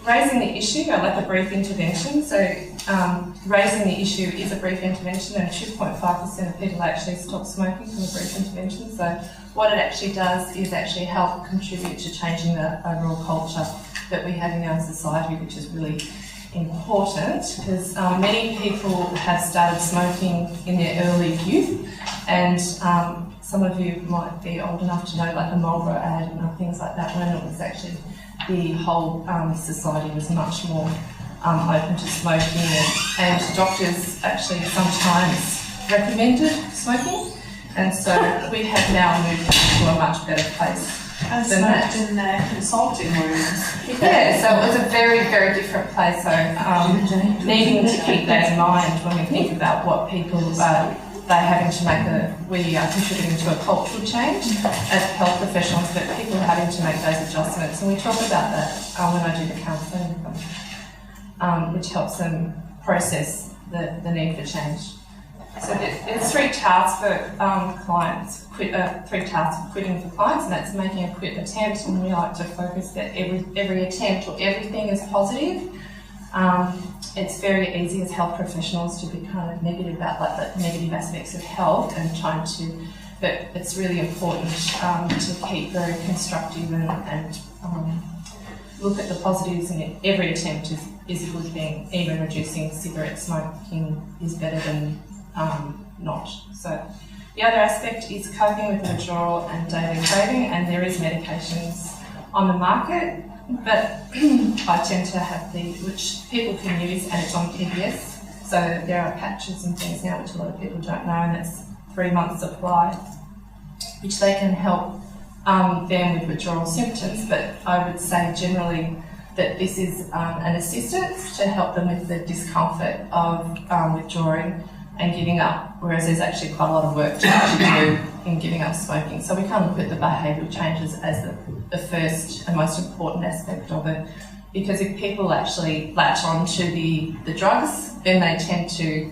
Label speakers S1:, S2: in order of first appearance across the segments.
S1: raising the issue, I like a brief intervention. So raising the issue is a brief intervention, and 2.5% of people actually stop smoking from a brief intervention. So what it actually does is actually help contribute to changing the overall culture that we have in our society, which is really important, because many people have started smoking in their early youth, and some of you might be old enough to know like the Marlboro ad and things like that, when it was actually the whole society was much more open to smoking, and doctors actually sometimes recommended smoking, and so we have now moved to a much better place.
S2: And smoked in their consulting rooms.
S1: Yeah, so it was a very, very different place. So needing to keep that in mind when we think about what people they're having to make we are contributing to a cultural change as health professionals, but people are having to make those adjustments. And we talk about that when I do the counselling with them, which helps them process the need for change. So there's 3 tasks for clients, 3 tasks for quitting for clients, and that's making a quit attempt, and we like to focus that every attempt or everything is positive. It's very easy as health professionals to be kind of negative about like the negative aspects of health and trying to, but it's really important to keep very constructive and look at the positives, and every attempt is a good thing. Even reducing cigarette smoking is better than not. So the other aspect is coping with withdrawal and daily craving, and there is medications on the market, but I tend to have which people can use, and it's on PBS. So there are patches and things now which a lot of people don't know, and that's 3 months supply, which they can help them with withdrawal symptoms. But I would say generally that this is an assistance to help them with the discomfort of withdrawing and giving up, whereas there's actually quite a lot of work to actually do in giving up smoking. So we kind of look at the behavioural changes as the first and most important aspect of it, because if people actually latch on to the drugs, then they tend to,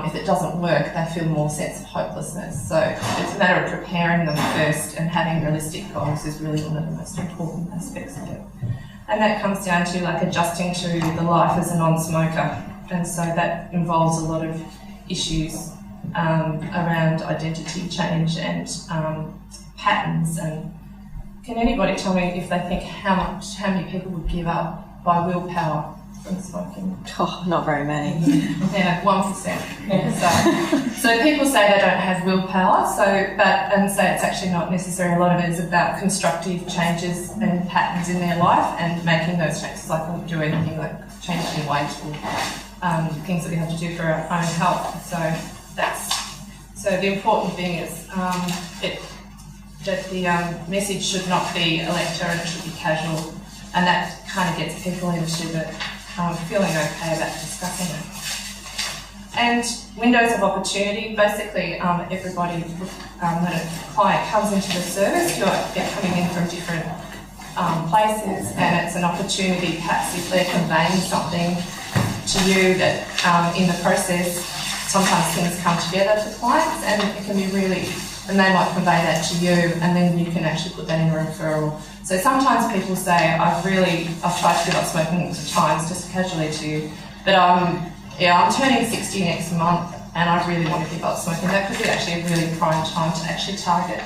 S1: if it doesn't work, they feel more sense of hopelessness. So it's a matter of preparing them first, and having realistic goals is really one of the most important aspects of it. And that comes down to like adjusting to the life as a non-smoker, and so that involves a lot of issues around identity change and patterns. And can anybody tell me if they think how many people would give up by willpower from smoking?
S3: Oh, not very many.
S1: Yeah, 1%. Yeah, so people say they don't have willpower, and say it's actually not necessary. A lot of it is about constructive changes and patterns in their life and making those changes, like we do anything like changing weight or things that we have to do for our own health. So the important thing is that the message should not be a lecture, and it should be casual, and that kind of gets people into the feeling okay about discussing it. And windows of opportunity, basically everybody, when a client comes into the service, they're coming in from different places, and it's an opportunity, perhaps if they're conveying something to you that in the process, sometimes things come together for clients, and it can be really, and they might convey that to you, and then you can actually put that in a referral. So sometimes people say, I've tried to give up smoking at times, just casually to you, but I'm turning 60 next month, and I really want to give up smoking. That could be actually a really prime time to actually target,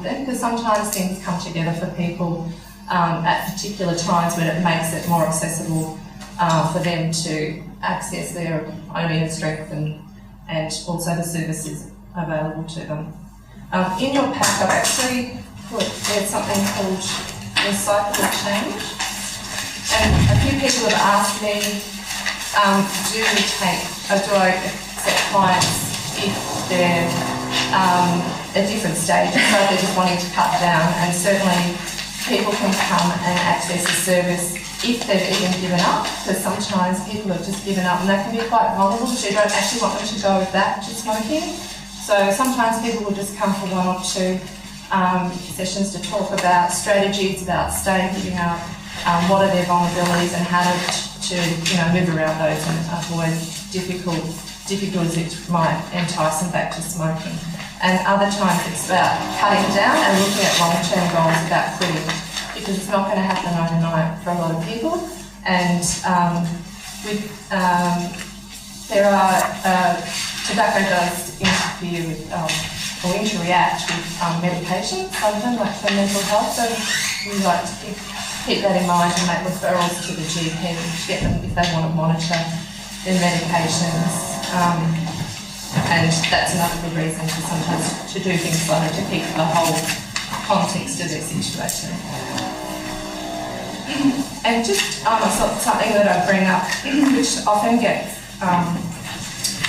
S1: because sometimes things come together for people at particular times when it makes it more accessible for them to access their own inner strength and also the services available to them. In your pack, I've actually there's something called recyclable change, and a few people have asked me, do I accept clients if they're at different stages, so they're just wanting to cut down, and certainly people can come and access the service if they've even given up, because sometimes people have just given up and they can be quite vulnerable, so you don't actually want them to go back to smoking. So sometimes people will just come for 1 or 2 sessions to talk about strategies about staying, giving up, what are their vulnerabilities and how to move around those and avoid difficulties which might entice them back to smoking. And other times it's about cutting down and looking at long-term goals about quitting, because it's not going to happen overnight for a lot of people, And there are, tobacco does interfere with, or interact with medications, often like for mental health, so we like to keep that in mind and make referrals to the GP to get them if they want to monitor their medications. And that's another good reason to sometimes to do things like to keep the whole context of their situation. And just something that I bring up, which often gets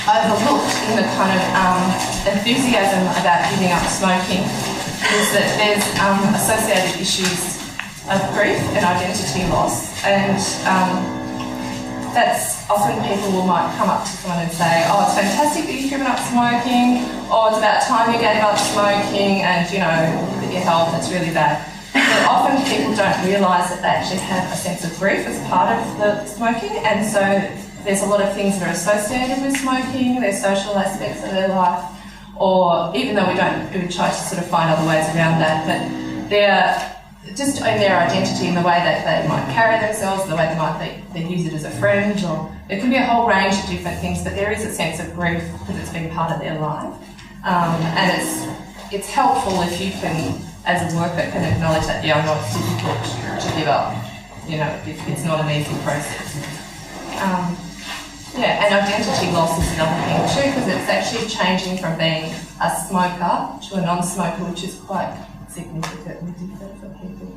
S1: overlooked in the kind of enthusiasm about giving up smoking, is that there's associated issues of grief and identity loss, and that's often people might come up to someone and say, oh, it's fantastic that you've given up smoking, or it's about time you gave up smoking, and you know, look at your health, it's really bad. But often people don't realise that they actually have a sense of grief as part of the smoking, and so there's a lot of things that are associated with smoking, there's social aspects of their life, or even though we try to sort of find other ways around that, but they're just in their identity, in the way that they might carry themselves, the way they use it as a friend, or it can be a whole range of different things, but there is a sense of grief because it's been part of their life. And it's helpful if you can, as a worker, can acknowledge that, yeah, I know it's difficult to give up, you know, it's not an easy process. Yeah, and identity loss is another thing too, because it's actually changing from being a smoker to a non-smoker, which is quite significantly different for people.